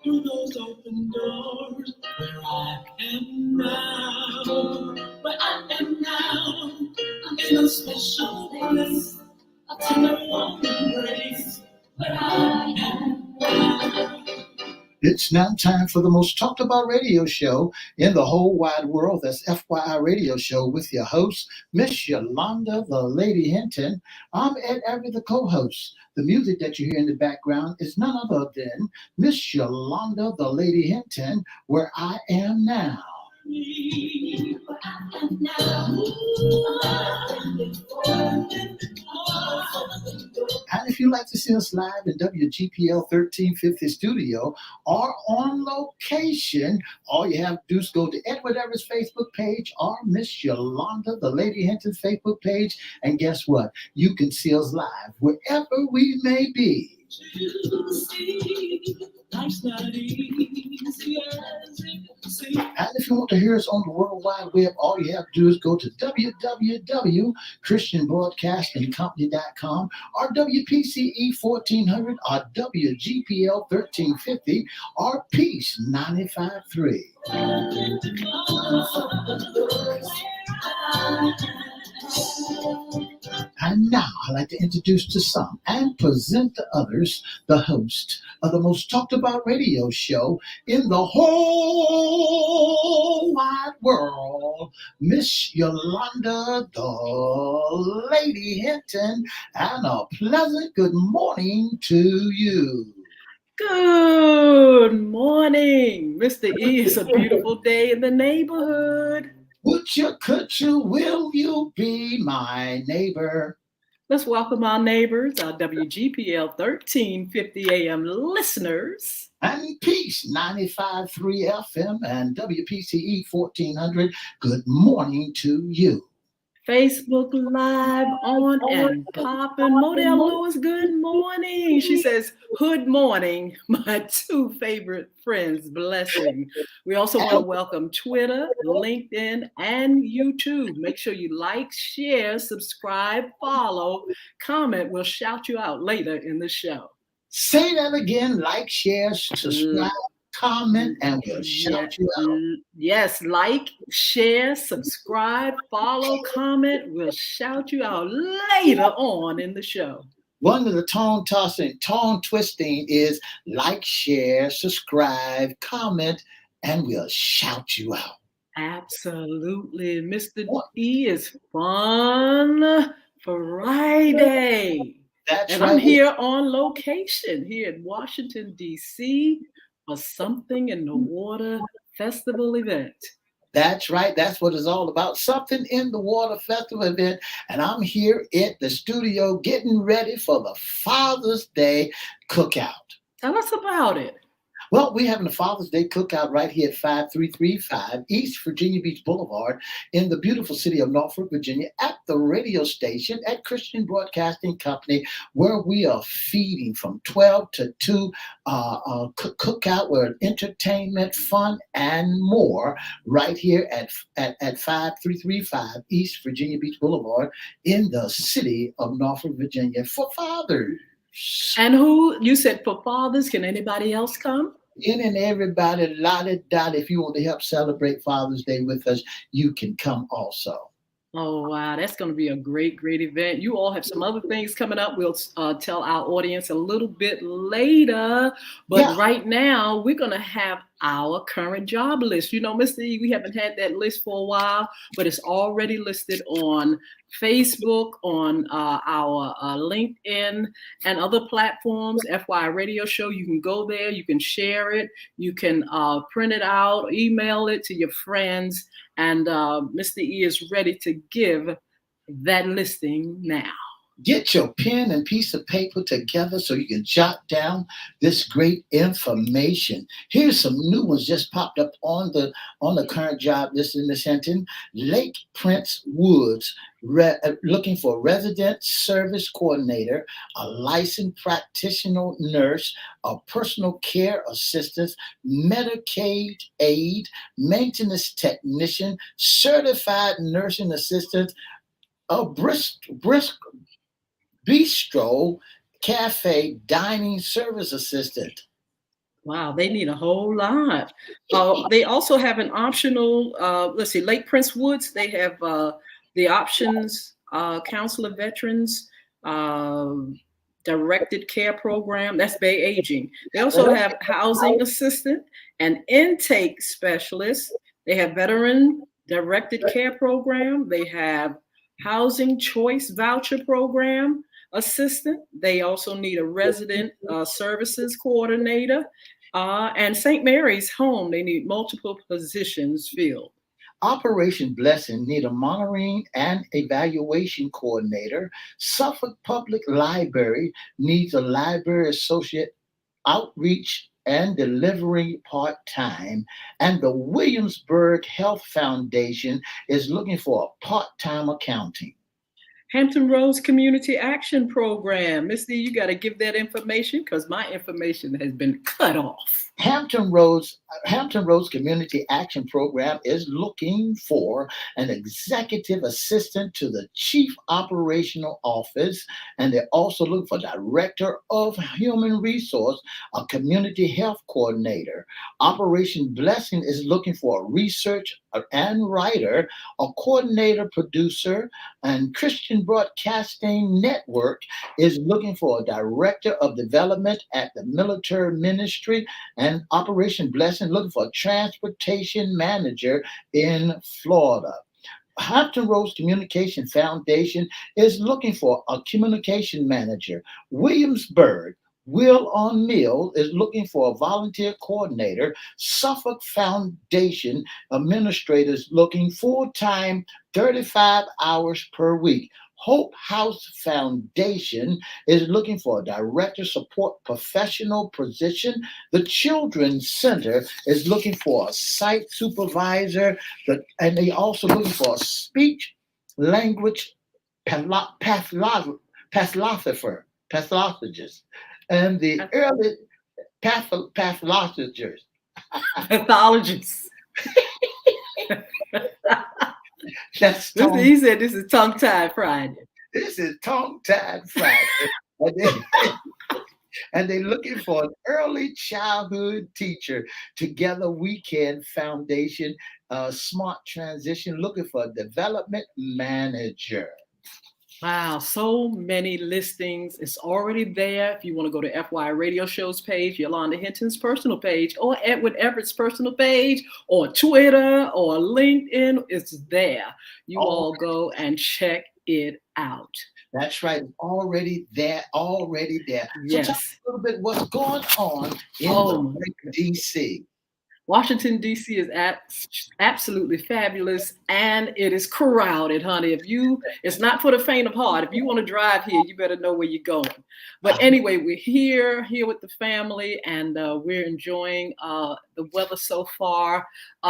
through those open doors where I am now. Where I am now, I'm in a special place, a tender warm embrace where I am now. It's now time for the most talked about radio show in the whole wide world. That's FYI Radio Show with your host, Miss Yolanda, the Lady Hinton. I'm Ed Everett, the co-host. The music that you hear in the background is none other than Miss Yolanda, the Lady Hinton, Where I Am Now. Where I am now. And if you'd like to see us live in WGPL 1350 studio or on location, all you have to do is go to Edward Everett's Facebook page or Miss Yolanda, the Lady Hinton Facebook page. And guess what? You can see us live wherever we may be. Life's not easy as it seems. And if you want to hear us on the World Wide Web, all you have to do is go to www.christianbroadcastingcompany.com or WPCE 1400 or WGPL 1350 or Peace 95.3. And now I'd like to introduce to some and present to others the host of the most talked about radio show in the whole wide world, Miss Yolanda, the Lady Hinton, and a pleasant good morning to you. Good morning, Mr. E. It's a beautiful day in the neighborhood. Would you, could you, will you be my neighbor? Let's welcome our neighbors, our WGPL 1350 AM listeners. And Peace 95.3 FM and WPCE 1400. Good morning to you. Facebook Live on and popping. Modell Lewis, good morning. She says, "Hood morning, my two favorite friends, blessing." We also want to welcome Twitter, LinkedIn, and YouTube. Make sure you like, share, subscribe, follow, comment. We'll shout you out later in the show. Say that again, like, share, subscribe, comment, and we'll shout you out. Yes, like, share, subscribe, follow, comment. We'll shout you out later on in the show. One of the tongue twisting is like, share, subscribe, comment, and we'll shout you out. Absolutely. Mr. E is Fun Friday. That's and right. I'm here on location here in Washington, D.C. for Something in the Water Festival event. That's right. That's what it's all about. Something in the Water Festival event. And I'm here at the studio getting ready for the Father's Day cookout. Tell us about it. Well, we're having a Father's Day cookout right here at 5335 East Virginia Beach Boulevard in the beautiful city of Norfolk, Virginia, at the radio station at Christian Broadcasting Company, where we are feeding from 12 to 2 cookout with entertainment, fun, and more right here at 5335 East Virginia Beach Boulevard in the city of Norfolk, Virginia for fathers. And who, you said for fathers, can anybody else come? In and everybody, la-di-da. If you want to help celebrate Father's Day with us, you can come also. Oh, wow. That's going to be a great, great event. You all have some other things coming up. We'll tell our audience a little bit later. But right now, we're going to have our current job list. You know, Mr. E, we haven't had that list for a while, but it's already listed on Facebook, on our LinkedIn and other platforms. FYI Radio Show, you can go there, you can share it, you can print it out, email it to your friends, and Mr. E is ready to give that listing now. Get your pen and piece of paper together so you can jot down this great information. Here's some new ones just popped up on the current job list in Miss Hinton. Lake Prince Woods, looking for a resident service coordinator, a licensed practitioner nurse, a personal care assistant, Medicaid aide, maintenance technician, certified nursing assistant, a bistro, cafe, dining service assistant. Wow, they need a whole lot. They also have an optional, let's see, Lake Prince Woods. They have the options Council of Veterans uh, directed care program. That's Bay Aging. They also have housing assistant and intake specialist. They have veteran directed care program. They have housing choice voucher program assistant. They also need a resident services coordinator. And St. Mary's Home, they need multiple positions filled. Operation Blessing need a monitoring and evaluation coordinator. Suffolk Public Library needs a library associate outreach and delivery part time. And the Williamsburg Health Foundation is looking for a part time accounting. Hampton Roads Community Action Program. Misty, you got to give that information because my information has been cut off. Hampton Roads Community Action Program is looking for an executive assistant to the chief operational office, and they're also looking for director of human resource, a community health coordinator. Operation Blessing is looking for a research and writer, a coordinator producer, and Christian Broadcasting Network is looking for a director of development at the military ministry, and Operation Blessing looking for a transportation manager in Florida. Hampton Roads Communication Foundation is looking for a communication manager. Williamsburg Will on Mill is looking for a volunteer coordinator. Suffolk Foundation administrators looking full time, 35 hours per week. Hope House Foundation is looking for a director support professional position. The Children's Center is looking for a site supervisor, and they also looking for a speech language pathologist, and the early pathologist. Pathologists. He said this is tongue-tied Friday. This is tongue-tied Friday. And they're looking for an early childhood teacher. Together We Can Foundation, Smart Transition, looking for a development manager. Wow, so many listings. It's already there. If you want to go to FY Radio Show's page, Yolanda Hinton's personal page, or Edward Everett's personal page, or Twitter, or LinkedIn, it's there. You all go and check it out. That's right. Already there. Yes. So tell us a little bit what's going on in D.C. Washington, D.C. is absolutely fabulous, and it is crowded, honey. It's not for the faint of heart. If you want to drive here, you better know where you're going. But anyway, we're here with the family, and we're enjoying the weather so far.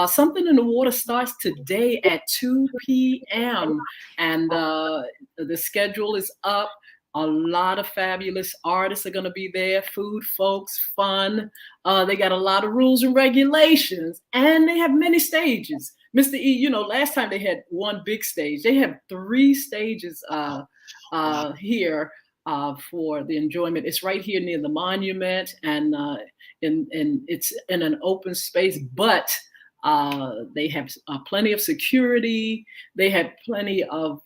Something in the Water starts today at 2 p.m., and the schedule is up. A lot of fabulous artists are going to be there, food folks, fun. They got a lot of rules and regulations, and they have many stages. Mr. E, last time they had one big stage. They have 3 stages here for the enjoyment. It's right here near the monument, and it's in an open space, but they have plenty of security. They have plenty of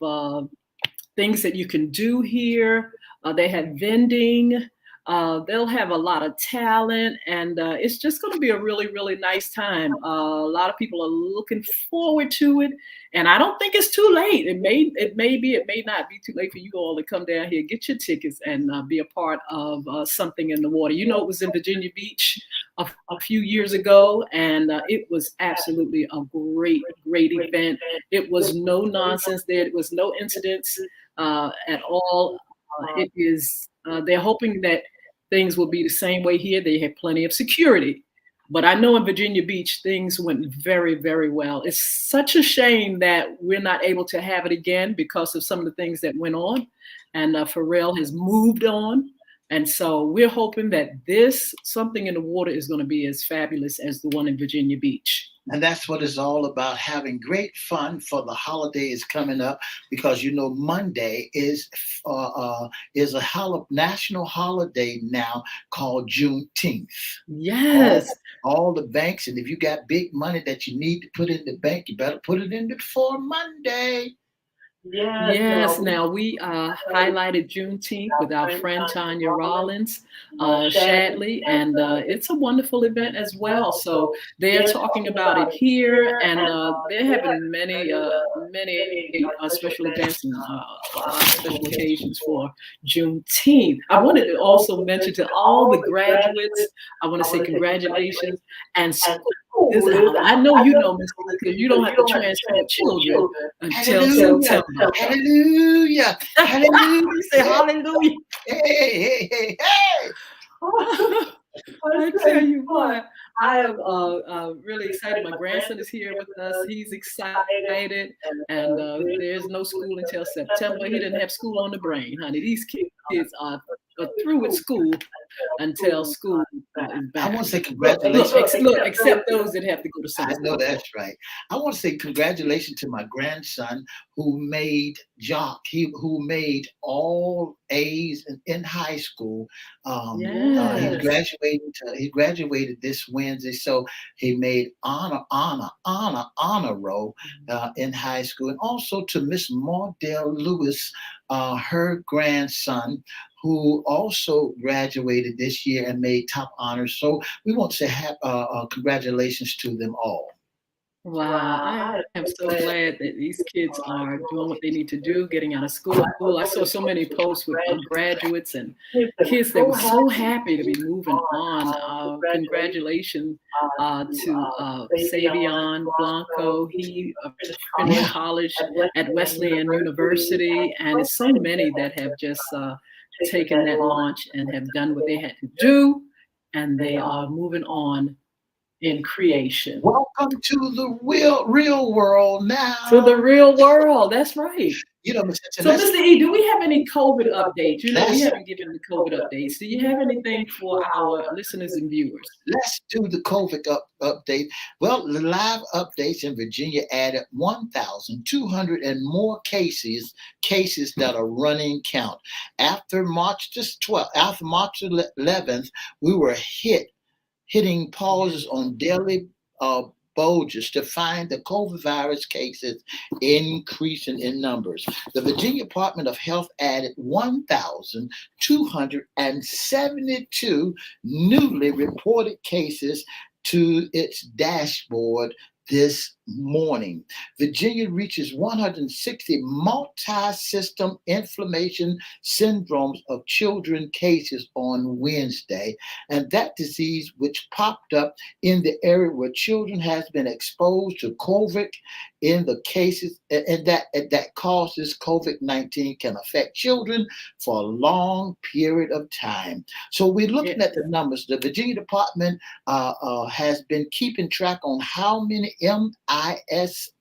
things that you can do here. They have vending. They'll have a lot of talent, and it's just going to be a really, really nice time. A lot of people are looking forward to it, and I don't think it's too late. It may be, it may not be too late for you all to come down here, get your tickets, and be a part of something in the water. It was in Virginia Beach a few years ago, and it was absolutely a great event. It was no nonsense there. It was no incidents at all. It is. They're hoping that things will be the same way here. They have plenty of security, but I know in Virginia Beach things went very, very well. It's such a shame that we're not able to have it again because of some of the things that went on, and Pharrell has moved on, And so we're hoping that this Something in the Water is going to be as fabulous as the one in Virginia Beach. And that's what it's all about, having great fun for the holidays coming up, because Monday is a national holiday now called Juneteenth. Yes. All the banks, and if you got big money that you need to put in the bank, you better put it in before Monday. Yes. Now we highlighted Juneteenth with our friend Tanya Rollins Shadley, and it's a wonderful event as well. So they're talking about it here, and they're having many special events and special occasions for Juneteenth. I wanted to also mention to all the graduates, I want to say congratulations, and I know you know, Miss, because you don't have to transport children until September. Hallelujah! Hallelujah! You say hallelujah. Hey, hey, hey, hey! I tell you what, I am really excited. My grandson is here with us. He's excited, and there's no school until September. He didn't have school on the brain, honey. These kids are through with school until school is back. I want to say congratulations. Look, except those that have to go to school. I know that's right. I want to say congratulations to my grandson who made who made all A's in high school. He graduated this Wednesday, so he made honor roll in high school. And also to Miss Mardell Lewis, her grandson, who also graduated this year and made top honors. So we want to say congratulations to them all. Wow, I am so glad that these kids are doing what they need to do, getting out of school. I saw so many posts with graduates and kids that were so happy to be moving on. Congratulations to Savion Blanco. He finished college at Wesleyan University, and it's so many that have just taken that launch and have done what they had to do, and they are moving on in creation. Welcome to the real world now. To the real world. That's right. So, Mr. E, do we have any COVID updates? We haven't given the COVID updates. Do you have anything for our listeners and viewers? Let's do the COVID update. Well, the live updates in Virginia added 1,200 and more cases that are running count. After March 11th, we were hitting pauses on daily bulges to find the COVID virus cases increasing in numbers. The Virginia Department of Health added 1,272 newly reported cases to its dashboard this morning. Virginia reaches 160 multi-system inflammation syndromes of children cases on Wednesday, and that disease, which popped up in the area where children has been exposed to COVID in the cases, and that causes COVID-19 can affect children for a long period of time. So we're looking at the numbers. The Virginia Department has been keeping track on how many MIS-C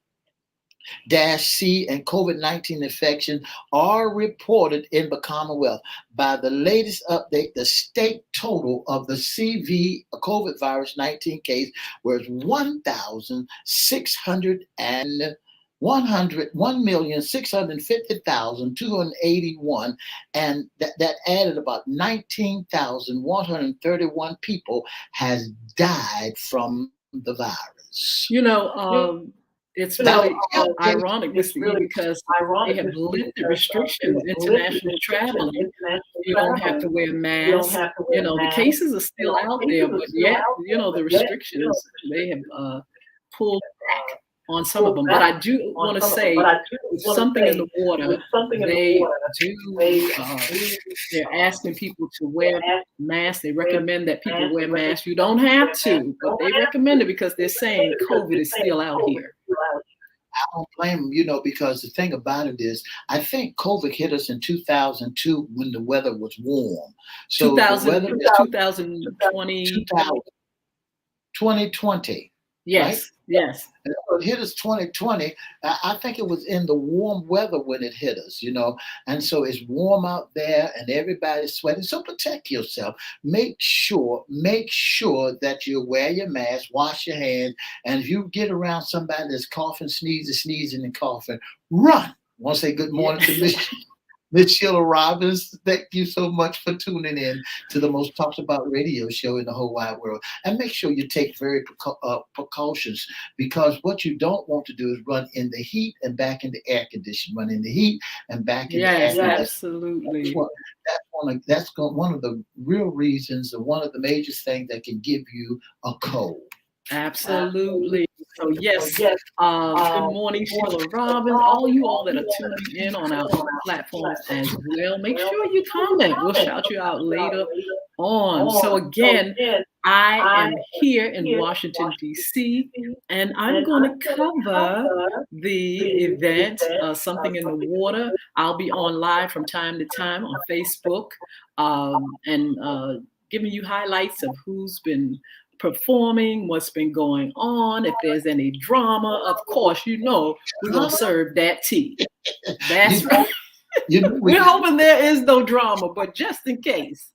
and COVID-19 infections are reported in the Commonwealth. By the latest update, the state total of the COVID virus 19 case was 1,650,281, and that added about 19,131 people has died from the virus. It's really ironic, because they have lifted restrictions, international traveling. You don't have to wear masks. The cases are still out there, but yet, the restrictions, they have pulled back on some of them. But I do want to say, Something in the Water, they're asking people to wear masks. They recommend that people wear masks. You don't have to, but they recommend it because they're saying COVID is still out here. I don't blame them, because the thing about it is, I think COVID hit us in 2002 when the weather was warm. So 2020. 2020. Yes. Right? Yes. And it hit us 2020. I think it was in the warm weather when it hit us, and so it's warm out there and everybody's sweating. So protect yourself. Make sure that you wear your mask, wash your hands, and if you get around somebody that's coughing, sneezing, and coughing, run. I want to say good morning to Miss Sheila Robbins. Thank you so much for tuning in to the most talked about radio show in the whole wide world. And make sure you take very precautions, because what you don't want to do is run in the heat and back in the air condition. Run in the heat and back in the air condition. Absolutely. That's one of the real reasons, and one of the major things that can give you a cold. Absolutely. So yes, good morning, Sheila Robbins. All you all that are tuning in on our other platforms as well, make sure you comment. We'll shout you out later on. So again, I am here in Washington, D.C., and I'm going to cover the event, Something in the Water. I'll be on live from time to time on Facebook, and giving you highlights of who's been performing, what's been going on, if there's any drama. Of course, we're going to serve that tea. That's right. We're hoping there is no drama, but just in case.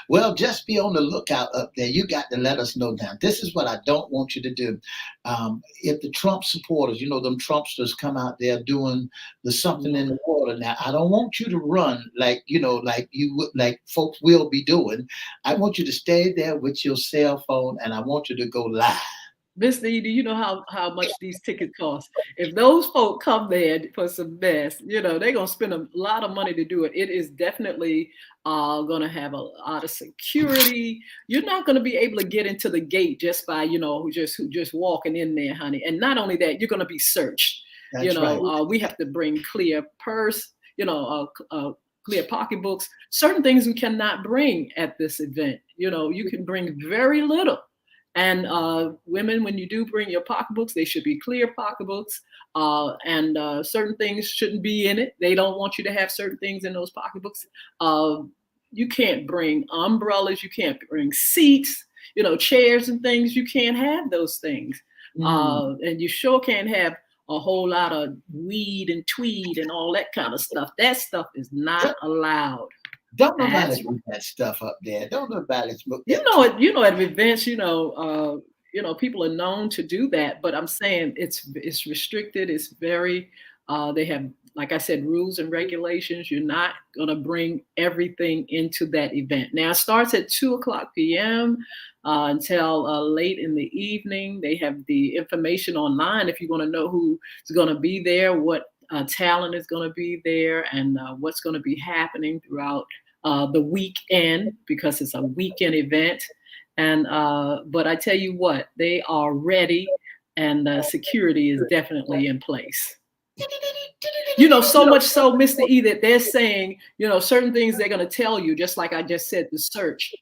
Well, just be on the lookout up there. You got to let us know now. This is what I don't want you to do. If the Trump supporters, them Trumpsters come out there doing the something in the water. Now, I don't want you to run like folks will be doing. I want you to stay there with your cell phone, and I want you to go live. Mr. E, do you know how much these tickets cost? If those folk come there for some mess, they're going to spend a lot of money to do it. It is definitely going to have a lot of security. You're not going to be able to get into the gate just by, just walking in there, honey. And not only that, you're going to be searched. That's right. We have to bring clear purse, clear pocketbooks. Certain things we cannot bring at this event. You can bring very little. And women, when you do bring your pocketbooks, they should be clear pocketbooks, and certain things shouldn't be in it. They don't want you to have certain things in those pocketbooks. You can't bring umbrellas. You can't bring seats, chairs and things. You can't have those things. And you sure can't have a whole lot of weed and tweed and all that kind of stuff. That stuff is not allowed. Don't nobody put that stuff up there. Don't nobody smoke. At events, people are known to do that, but I'm saying it's restricted. It's very, they have, like I said, rules and regulations. You're not going to bring everything into that event. Now it starts at 2:00 p.m. Until late in the evening. They have the information online if you want to know who's going to be there, what talent is going to be there, and what's going to be happening throughout the weekend, because it's a weekend event. And but I tell you what, they are ready, and security is definitely in place. So much so, Mr. E, that they're saying, certain things they're going to tell you, just like I just said, the search.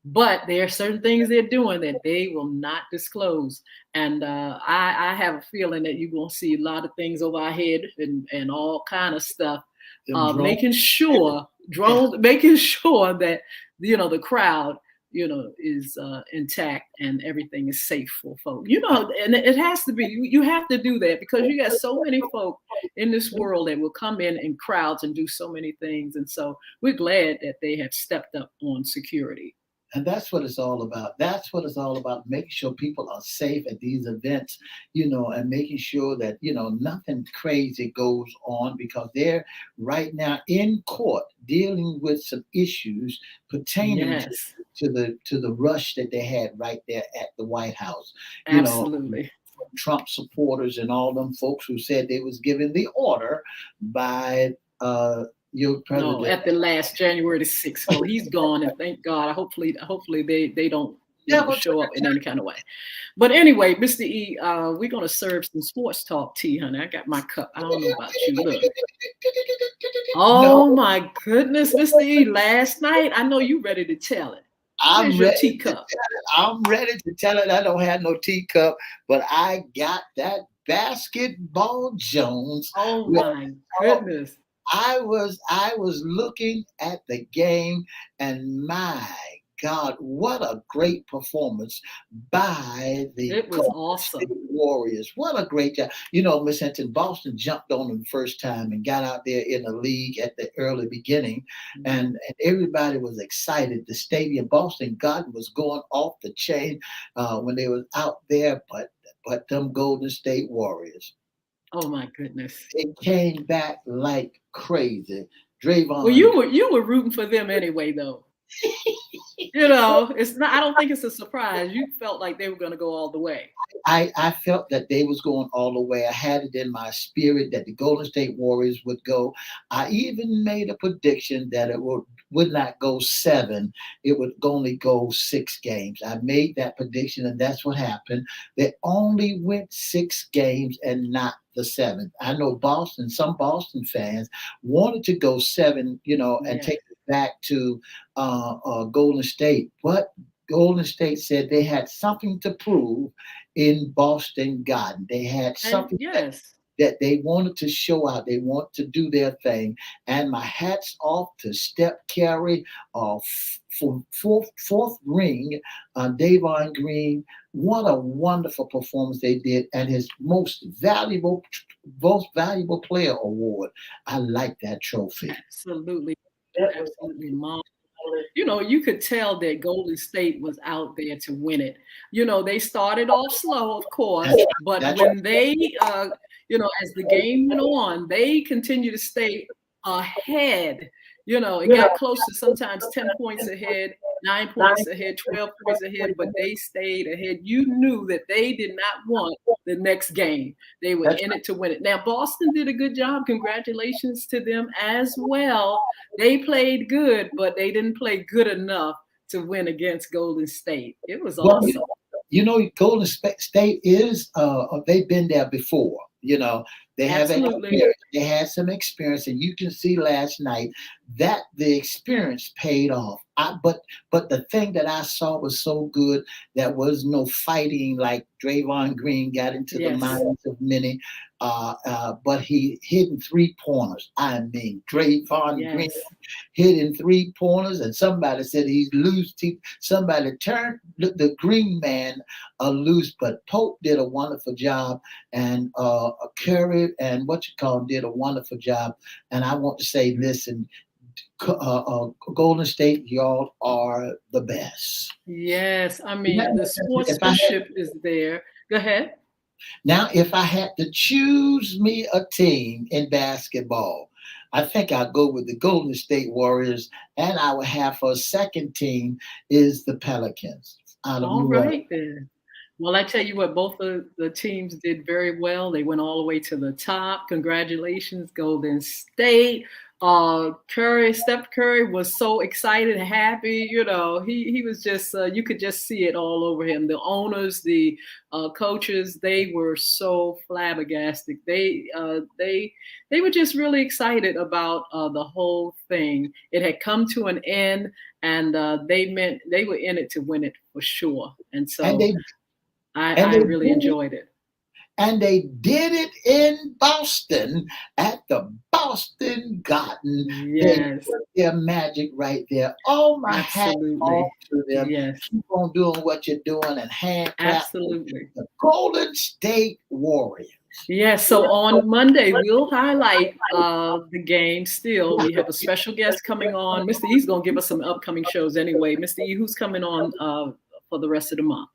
But there are certain things they're doing that they will not disclose. And I have a feeling that you're going to see a lot of things over our head and all kind of stuff, making sure that, the crowd, is intact and everything is safe for folk. And it has to be, you have to do that, because you got so many folk in this world that will come in crowds and do so many things. And so we're glad that they have stepped up on security. And that's what it's all about. That's what it's all about, making sure people are safe at these events, and making sure that, nothing crazy goes on, because they're right now in court dealing with some issues pertaining to the rush that they had right there at the White House. Absolutely. Trump supporters and all them folks who said they was given the order by your president. No, at the last January the 6th. Well, he's gone, and thank God. Hopefully they don't show up in any kind of way. But anyway, Mr. E, we're gonna serve some sports talk tea, honey. I got my cup. I don't know about you. Look. Oh my goodness, Mr. E. Last night, I know you ready to tell it. I'm ready teacup. I'm ready to tell it. I don't have no teacup, but I got that basketball Jones. Oh my goodness. I was looking at the game, and my God, what a great performance by the It was Golden State awesome. Warriors. What a great job. You know, Miss Hinton, Boston jumped on them the first time and got out there in the league at the early beginning, and everybody was excited. The stadium, Boston Garden was going off the chain when they was out there, but them Golden State Warriors, Oh my goodness. they came back like crazy. Well, Draymond, you were rooting for them anyway, though. You know, it's not. I don't think it's a surprise. You felt like they were going to go all the way. I felt that they was going all the way. I had it in my spirit that the Golden State Warriors would go. I even made a prediction that it would not go seven. It would only go 6 games. I made that prediction, and that's what happened. They only went 6 games and not the seventh. I know some Boston fans wanted to go seven, and Yeah, take it back to Golden State, but Golden State said they had something to prove in Boston Garden. They had and something yes, that they wanted to show out. They want to do their thing. And my hat's off to Steph Curry for fourth ring, Davon Green. What a wonderful performance they did, and his most valuable player award. I like that trophy. absolutely, absolutely, Mom. You know, you could tell that Golden State was out there to win it. You know, they started off slow, of course, That's but that's when they, as the game went on, they continued to stay ahead. You know, it got close to sometimes 10 points ahead, 9 points ahead, 12 points ahead, but they stayed ahead. You knew that they did not want the next game. They were that's in it to win it. Now, Boston did a good job. Congratulations to them as well. They played good, but they didn't play good enough to win against Golden State. It was well. awesome. Golden State is they've been there before. They have Absolutely. experience. They had some experience, and you can see last night that the experience paid off. But the thing that I saw was so good. There was no fighting like Draymond Green got into the Yes. minds of many. But he hit in 3 pointers. I mean, Draymond Green Yes. hit in 3 pointers, and somebody said he's loose. Somebody turned the Green man loose, but Pope did a wonderful job, and Curry and did a wonderful job. And I want to say, listen, Golden State, y'all are the best. Yes. I Now, mean, the if I had, sportsmanship is there. Go ahead. if I had to choose me a team in basketball, I think I'd go with the Golden State Warriors, and I would have for a second team is the Pelicans out of All New Orleans. right then. Well, I tell you what, both of the teams did very well. They went all the way to the top. Congratulations, Golden State. Steph Curry was so excited and happy. You know, he was just you could just see it all over him. The owners, the coaches, they were so flabbergasted. They were just really excited about the whole thing. It had come to an end, and they were in it to win it for sure. And And so they and I they really did it, enjoyed it. and they did it in Boston at the Boston Garden. They Yes, put their magic right there. Oh, my hat off absolutely. to them. Yes, Keep on doing what you're doing and hand clap for absolutely. the Golden State Warriors. Yes, so on Monday, we'll highlight the game still. We have a special guest coming on. Mr. E's going to give us some upcoming shows anyway. Mr. E, who's coming on for the rest of the month?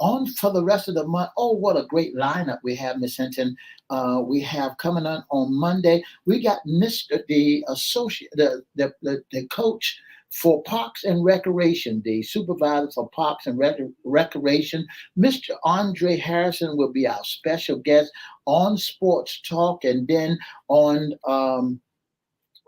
On for the rest of the month. Oh, what a great lineup we have, Miss Hinton. We have coming on Monday. We got the associate, the coach for Parks and Recreation, the supervisor for Parks and Recreation, Mr. Andre Harrison will be our special guest on Sports Talk, and then on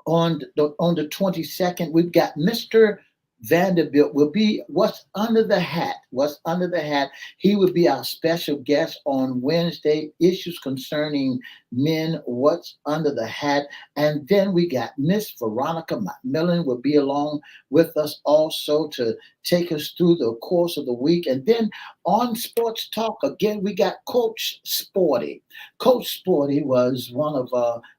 the 22nd, we've got Mr. Vanderbilt will be What's Under the Hat. What's Under the Hat. He will be our special guest on Wednesday, issues concerning men, What's Under the Hat. And then we got Miss Veronica McMillan will be along with us also to take us through the course of the week. And then on Sports Talk, again, we got Coach Sporty. Coach Sporty was one of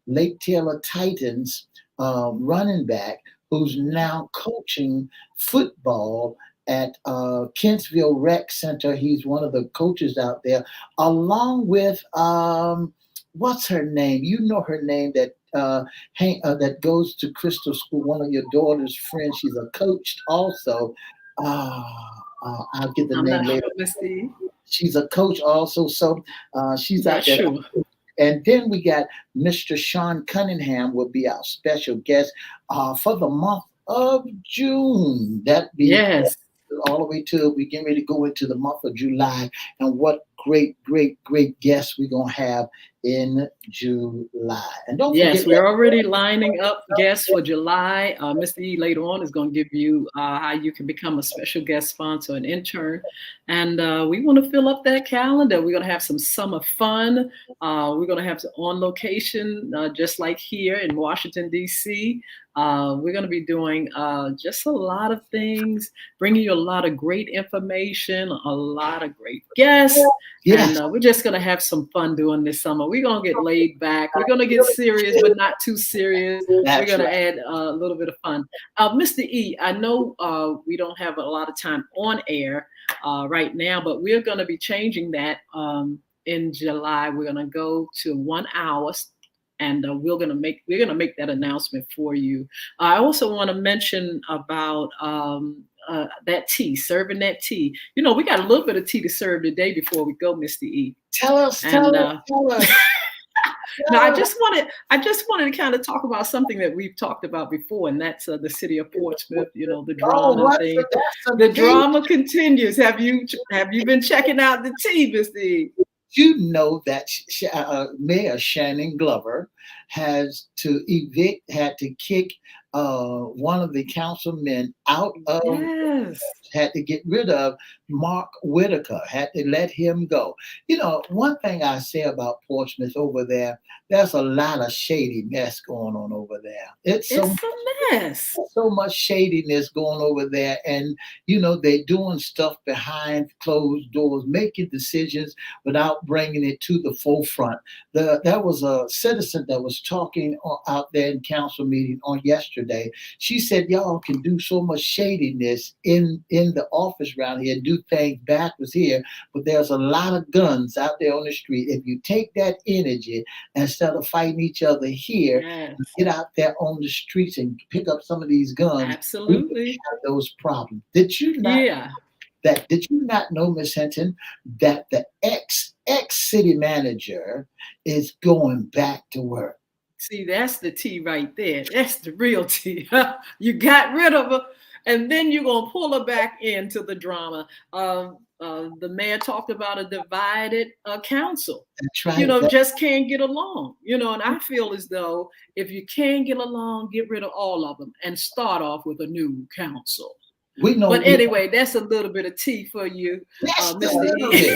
Lake Taylor Titans running back who's now coaching football at Kentsville Rec Center. He's one of the coaches out there, along with what's her name? You know her name that goes to Crystal School. One of your daughter's friends. She's a coach also. Uh, I'll get the I'm name not sure, later. Miss E. She's a coach also, so she's Not out there. sure. And then we got Mr. Sean Cunningham will be our special guest for the month of June. That be Yes. all the way to we getting ready to go into the month of July, and what great guests we're gonna have in July. And don't Yes, forget we're already lining up guests for July. Mr. E later on is going to give you how you can become a special guest sponsor, an intern. And we want to fill up that calendar. We're going to have some summer fun. We're going to have on location, just like here in Washington, D.C. We're going to be doing just a lot of things, bringing you a lot of great information, a lot of great guests. Yes. And we're just going to have some fun doing this summer. We're going to get laid back. We're going to get serious, but not too serious. We're going to add a little bit of fun. Mr. E, I know we don't have a lot of time on air right now, but we're going to be changing that in July. We're going to go to 1 hour. And we're gonna make that announcement for you. I also want to mention about that tea, serving that tea. You know, we got a little bit of tea to serve today before we go, Mr. E. Tell us. No, I just wanted to kind of talk about something that we've talked about before, and that's the city of Portsmouth. You know, the drama thing. The drama continues. Have you been checking out the tea, Mr. E? You know that Mayor Shannon Glover had to kick one of the councilmen out of, had to get rid of Mark Whitaker, had to let him go. You know, one thing I say about Portsmouth over there, there's a lot of shady mess going on over there. It's a mess. So much shadiness going over there. And, you know, they're doing stuff behind closed doors, making decisions without bringing it to the forefront. There was a citizen that was talking out there in council meeting on yesterday. She said, y'all can do so much shadiness in the office around here, do things backwards here, but there's a lot of guns out there on the street. If you take that energy, instead of fighting each other here, get out there on the streets and pick up some of these guns. Absolutely. Have those problems. Did you not? Did you not know, Miss Hinton, that the ex city manager is going back to work? See, that's the tea right there. That's the real tea. You got rid of her, and then you're gonna pull her back into the drama. The mayor talked about a divided council. That's right. You know, just can't get along. You know, and I feel as though if you can't get along, get rid of all of them and start off with a new council. We know. But anyway, that's a little bit of tea for you, Mr. E.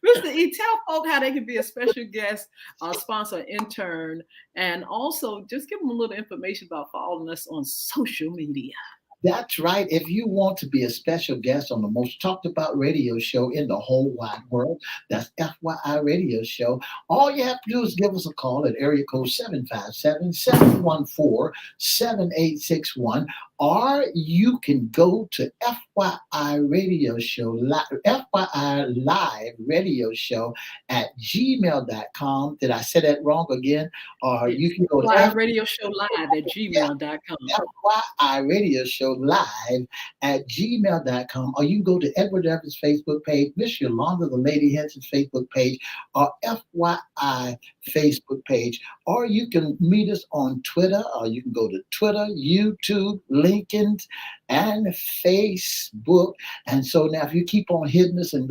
Mr. E, tell folk how they can be a special guest, sponsor, intern, and also just give them a little information about following us on social media. That's right. If you want to be a special guest on the most talked about radio show in the whole wide world, that's FYI Radio Show. All you have to do is give us a call at area code 757-714-7861, or you can go to FYI Radio Show, FYI Live Radio Show at gmail.com. Did I say that wrong again? Or you can go to FYI Radio Show Live at gmail.com. FYI Radio Show Live at gmail.com, or you can go to Edward Evans' Facebook page, Miss Yolanda, the Lady Hinton's Facebook page, or FYI Facebook page, or you can meet us on Twitter, or you can go to Twitter, YouTube, LinkedIn, and Facebook. And so now if you keep on hitting us and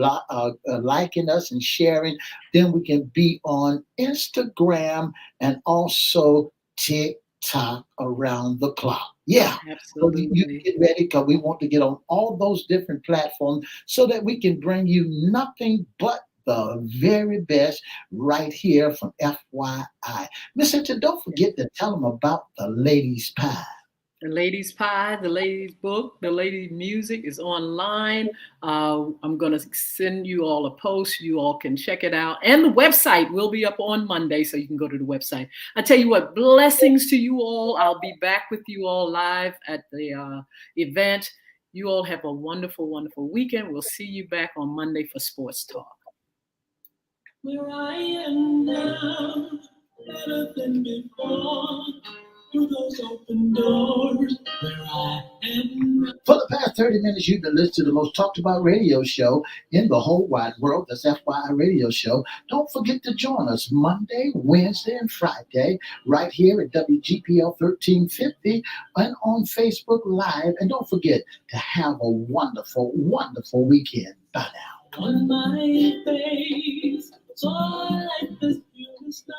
liking us and sharing, then we can be on Instagram and also TikTok around the clock. Yeah, absolutely. So you get ready because we want to get on all those different platforms so that we can bring you nothing but the very best right here from FYI. Miss Hinton, don't forget to tell them about the Ladies Pie. The Ladies Pie, the Ladies Book, the Ladies Music is online. I'm going to send you all a post. You all can check it out. And the website will be up on Monday, so you can go to the website. I tell you what, blessings to you all. I'll be back with you all live at the event You all have a wonderful, wonderful weekend. We'll see you back on Monday for Sports Talk. Where I am now, better than before. Through those open doors, where I am now. For the past 30 minutes, you've been listening to the most talked about radio show in the whole wide world. That's FYI Radio Show. Don't forget to join us Monday, Wednesday, and Friday right here at WGPL 1350 and on Facebook Live. And don't forget to have a wonderful, wonderful weekend. Bye now. On my face, so like this beautiful snow.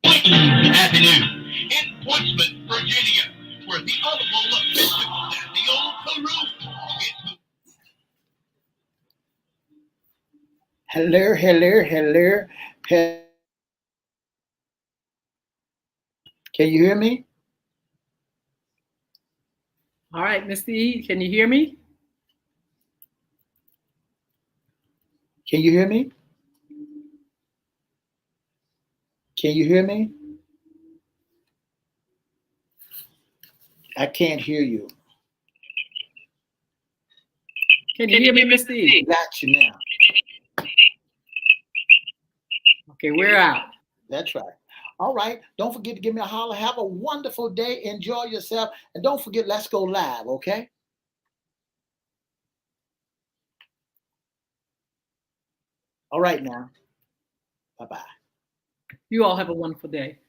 Happy News in Portsmouth, Virginia, where the audible biscuits and the old Peru. Hello, hello, hello. Can you hear me? All right, Mr. E, can you hear me? Can you hear me? Can you hear me? I can't hear you. Can you hear me, Mr. E? Got you now. Okay, we're out. That's right. All right. Don't forget to give me a holler. Have a wonderful day. Enjoy yourself. And don't forget, let's go live, okay? All right now. Bye-bye. You all have a wonderful day.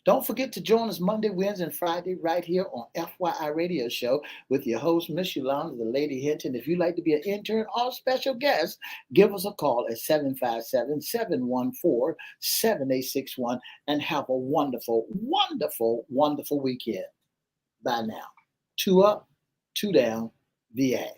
Don't forget to join us Monday, Wednesday, and Friday right here on FYI Radio Show with your host, Miss Yolanda, the Lady Hinton. If you'd like to be an intern or special guest, give us a call at 757-714-7861 and have a wonderful, wonderful, wonderful weekend. Bye now. 2 up, 2 down, VA.